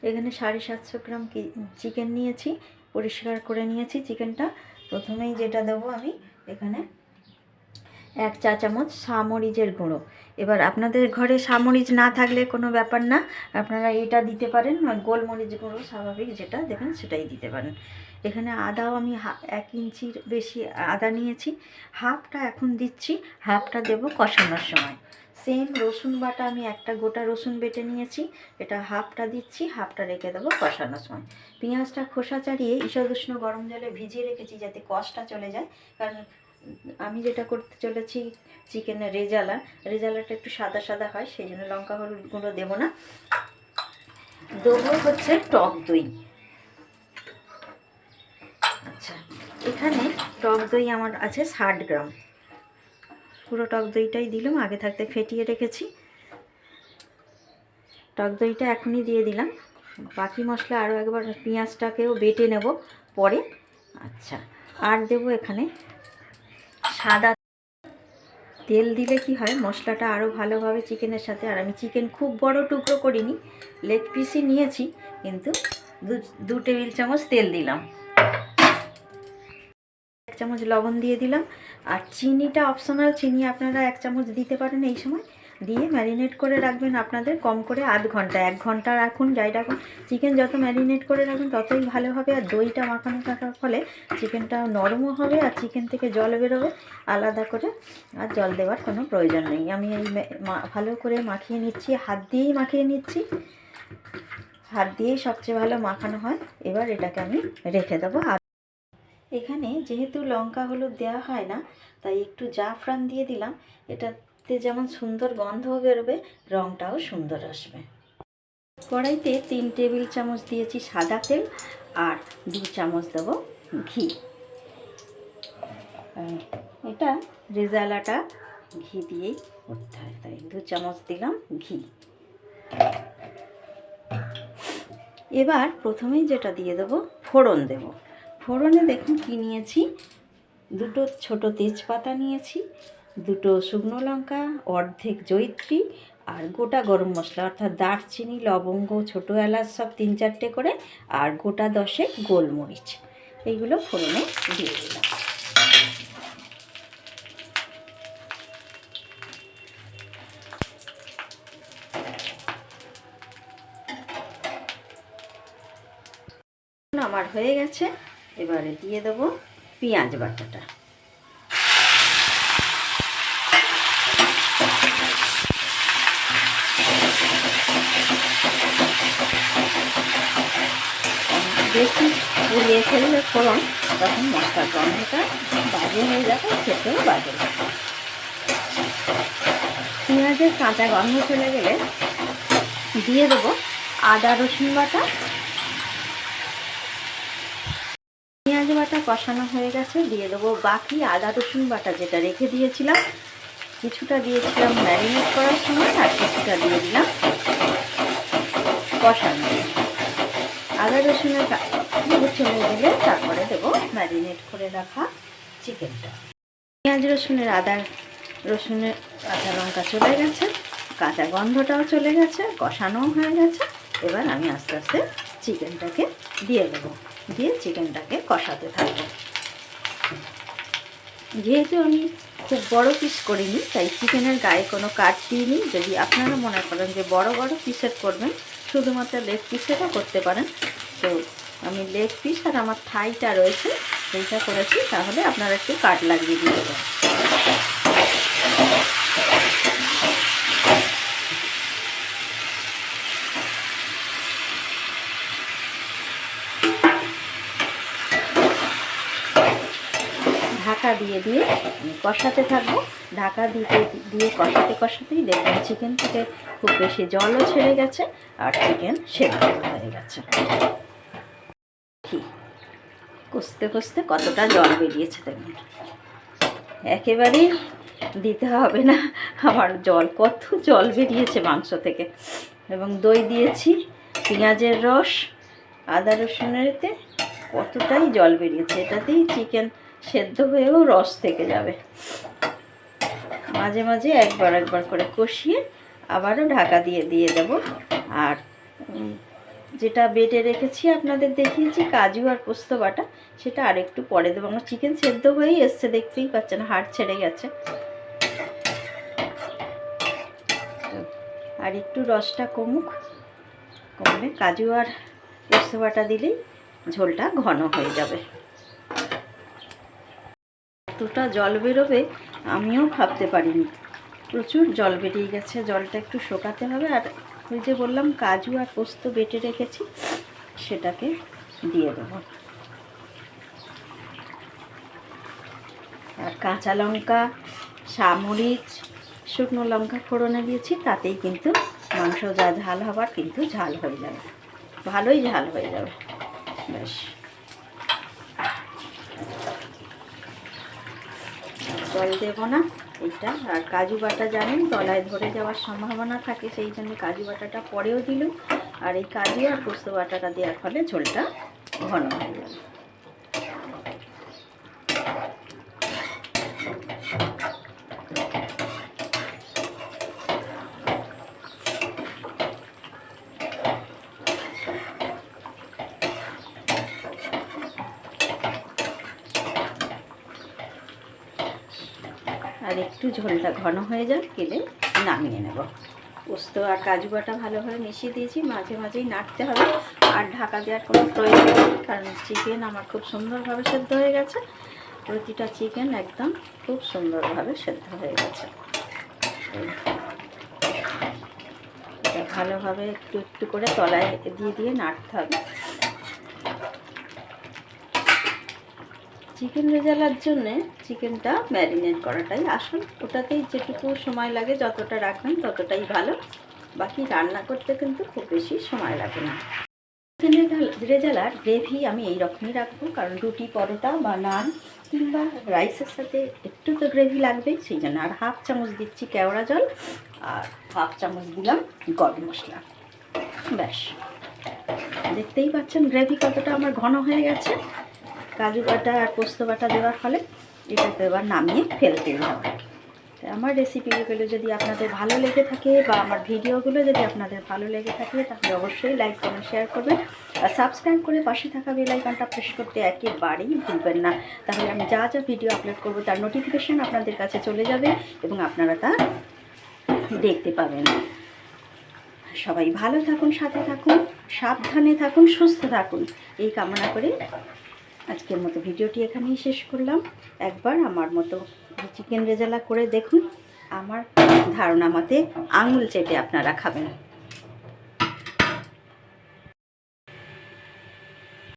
এখানে 750 gram chicken নিয়েছি, পরিষ্কার করে নিয়েছি চিকেনটা। প্রথমেই যেটা দেবো আমি এখানে 1 চা চামচ সামরিচের গুঁড়ো। এবার আপনাদের ঘরে সামরিচ না থাকলে কোনো ব্যাপার না, আপনারা এটা দিতে পারেন, গোলমরিচ গুঁড়ো স্বাভাবিক যেটা দেবেন সেটাই দিতে পারেন। এখানে আদাও আমি 1 ইঞ্চির বেশি আদা নিয়েছি, হাফটা এখন দিচ্ছি, হাফটা দেবো কষানোর সময়। সেম রসুন বাটা আমি একটা গোটা রসুন বেটে নিয়েছি, এটা হাফটা দিচ্ছি, হাফটা রেখে দেবো কষানোর সময়। পেঁয়াজটা খোসা ছাড়িয়ে ঈষৎ উষ্ণ গরম জলে ভিজিয়ে রেখেছি যাতে কষটা চলে যায়, কারণ আমি যেটা করতে চলেছি চিকেনের রেজালাটা একটু সাদা সাদা হয়, সেই জন্য লঙ্কা হলুদ গুঁড়ো দেবো না। দেবো হচ্ছে টক দই। আচ্ছা, এখানে টক দই আমার আছে 60 গ্রাম, পুরো টক দইটাই দিলাম, আগে থাকতে ফেটিয়ে রেখেছি। টক দইটা এখনই দিয়ে দিলাম, বাকি মশলা আরও একবার পেঁয়াজটাকেও বেটে নেব পরে। আচ্ছা, আর দেবো এখানে সাদা তেল। দিলে কি হয় মশলাটা আরও ভালোভাবে চিকেনের সাথে, আর আমি চিকেন খুব বড় টুকরো করিনি, লেগ পিসই নিয়েছি, কিন্তু 2 টেবিল চামচ তেল দিলাম, 1 চামচ লবণ দিয়ে দিলাম। আর চিনিটা অপশনাল, চিনি আপনারা 1 চামচ দিতে পারেন এই সময়। দিয়ে ম্যারিনেট করে রাখবেন আপনাদের কম করে আধ ঘন্টা, 1 ঘন্টা রাখুন, যাই রাখুন। চিকেন যত ম্যারিনেট করে রাখবেন ততই ভালো হবে, আর দইটা মাখানো থাকার ফলে চিকেনটা নরমও হবে আর চিকেন থেকে জল বেরোবে আলাদা করে, আর জল দেওয়ার কোনো প্রয়োজন নেই। আমি এই ভালো করে মাখিয়ে নিচ্ছি, হাত দিয়েই মাখিয়ে নিচ্ছি, হাত দিয়েই সবচেয়ে ভালো মাখানো হয়। এবার এটাকে আমি রেখে দেবো। এখানে যেহেতু লঙ্কা হলুদ দেওয়া হয় না, তাই একটু জাফরান দিয়ে দিলাম, এটাতে যেমন সুন্দর গন্ধ বেরোবে, রঙটাও সুন্দর আসবে। কড়াইতে 3 টেবিল চামচ দিয়েছি সাদা তেল, আর 2 চামচ দেবো ঘি। এটা রেজালাটা ঘি দিয়েই করতে হয়, তাই 2 চামচ দিলাম ঘি। এবার প্রথমেই যেটা দিয়ে দেবো ফোড়ন দেব। ফোড়নে দেখুন কি নিয়েছি, 2 ছোটো তেজপাতা নিয়েছি, 2 শুকনো লঙ্কা, অর্ধেক জয়িত্রী, আর গোটা গরম মশলা অর্থাৎ দারচিনি, লবঙ্গ, ছোটো এলাচ সব 3-4টে করে, আর গোটা 10 গোলমরিচ, এইগুলো ফোড়নে দিয়ে দিলাম। আমার হয়ে গেছে, এবারে দিয়ে দেবো পেঁয়াজ বাটাটা। বেশি পুড়িয়ে ফেললে ফোড়ন, তখন মশলার গন্ধটা বাজে হয়ে যাবে, খেতেও বাজে লাগে। পেঁয়াজের কাঁচা গন্ধ চলে গেলে দিয়ে দেবো আদা রসুন বাটা। পেঁয়াজ বাটা কষানো হয়ে গেছে, দিয়ে দেবো বাকি আদা রসুন বাটা যেটা রেখে দিয়েছিলাম, কিছুটা দিয়েছিলাম ম্যারিনেট করার সময়, আর কিছুটা দিয়ে দিলাম কষানো। আদা রসুনের চলে গেলে তারপরে দেবো ম্যারিনেট করে রাখা চিকেনটা। পেঁয়াজ রসুনের রসুনের কাঁচা লঙ্কা চলে গেছে, কাঁচা গন্ধটাও চলে গেছে, কষানোও হয়ে গেছে। এবার আমি আস্তে আস্তে চিকেনটাকে দিয়ে দেবো, দিয়ে চিকেনটাকে কষাতে থাকবো। যেহেতু আমি খুব বড় পিস করিনি, তাই চিকেনের গায়ে কোনো কাট দিইনি। যদি আপনারা মনে করেন যে বড় বড় পিসের করবেন, শুধুমাত্র লেগ পিসেরও করতে পারেন। তো আমি লেগ পিস আর আমার থাইটা রয়েছে সেইটা করেছি, তাহলে আপনারা একটু কাট লাগিয়ে দিয়ে দেবেন। ঢাকা দিয়ে দিয়ে কষাতে থাকবো। ঢাকা দিয়ে কষাতেই দেখবেন চিকেন থেকে খুব বেশি জলও ছেড়ে গেছে, আর চিকেন সেদ্ধ হয়ে গেছে। কষতে কষতে কতটা জল বেরিয়েছে দেখুন, একেবারেই দিতে হবে না আমার জল, কত জল বেরিয়েছে মাংস থেকে। এবং দই দিয়েছি, পেঁয়াজের রস, আদা রসুনেরতে কতটাই জল বেরিয়েছে, এটাতেই চিকেন সেদ্ধ হয়েও রস থেকে যাবে। মাঝে মাঝে একবার করে কষিয়ে আবারও ঢাকা দিয়ে দেব। আর যেটা বেটে রেখেছি আপনাদের দেখিয়েছি কাজু আর পোস্ত বাটা, সেটা আর একটু পরে দেবো। আমার চিকেন সেদ্ধ হয়েই এসছে, দেখতেই পাচ্ছেন হাড় ছেড়ে গেছে। আর একটু রসটা কমলে কাজু আর পোস্ত বাটা দিলেই ঝোলটা ঘন হয়ে যাবে। এতটা জল বেরোবে আমিও ভাবতে পারিনি, প্রচুর জল বেরিয়ে গেছে। জলটা একটু শোকাতে হবে। আর ওই যে বললাম কাজু আর পোস্ত বেটে রেখেছি, সেটাকে দিয়ে দেবো। আর কাঁচা লঙ্কা, মরিচ, শুকনো লঙ্কা ফোড়নে দিয়েছি, তাতেই কিন্তু মাংস যা ঝাল হবার কিন্তু ঝাল হয়ে যাবে, ভালোই ঝাল হয়ে যাবে। বেশ, জল দেবো না এইটা। আর কাজু বাটা জানেন তলায় ধরে যাওয়ার সম্ভাবনা থাকে, সেই জন্য কাজু বাটাটা পরেও দিল। আর এই কাজু আর পোস্ত বাটাটা দেওয়ার ফলে ঝোলটা ঘন হয়ে যাবে। আর একটু ঝোলটা ঘন হয়ে যাক, গেলে নামিয়ে নেব। পোস্ত আর কাজু বাটা ভালোভাবে মিশিয়ে দিয়েছি, মাঝে মাঝেই নাড়তে হবে। আর ঢাকা দেওয়ার কোনো প্রয়োজন নেই, কারণ চিকেন আমার খুব সুন্দরভাবে সেদ্ধ হয়ে গেছে। প্রতিটা চিকেন একদম খুব সুন্দরভাবে সেদ্ধ হয়ে গেছে। এটা ভালোভাবে একটু একটু করে তলায় দিয়ে নাড়তে হবে। চিকেন রেজালার জন্যে চিকেনটা ম্যারিনেট করাটাই আসল, ওটাতেই যেটুকু সময় লাগে যতটা রাখবেন ততটাই ভালো। বাকি রান্না করতে কিন্তু খুব বেশি সময় লাগে না। চিকেন রেজালার গ্রেভি আমি এই রকমই রাখবো, কারণ রুটি, পরোটা বা নান কিংবা রাইসের সাথে একটু তো গ্রেভি লাগবেই, সেই জন্য। আর 1/2 চামচ দিচ্ছি কেওড়া জল, আর 1/2 চামচ দিলাম গরম মশলা। ব্যাস, দেখতেই পাচ্ছেন গ্রেভি কতটা আমার ঘন হয়ে গেছে কাজু বাটা আর পোস্ত বাটা দেওয়ার ফলে। এটাকে এবার নামিয়ে ফেলতেই হবে। আমার রেসিপিগুলো যদি আপনাদের ভালো লেগে থাকে বা আমার ভিডিওগুলো যদি আপনাদের ভালো লেগে থাকে, তাহলে অবশ্যই লাইক, কমেন্ট, শেয়ার করবেন। আর সাবস্ক্রাইব করে পাশে থাকা বেল আইকনটা প্রেস করতে একেবারেই ভুলবেন না। তাহলে আমি যা যা ভিডিও আপলোড করব তার নোটিফিকেশান আপনাদের কাছে চলে যাবে এবং আপনারা তা দেখতে পাবেন। সবাই ভালো থাকুন, সাথে থাকুন, সাবধানে থাকুন, সুস্থ থাকুন, এই কামনা করে আজকের মতো ভিডিওটি এখানেই শেষ করলাম। একবার আমার মতো চিকেন রেজালা করে দেখুন, আমার ধারণা মতে আঙুল চেটে আপনারা খাবেন।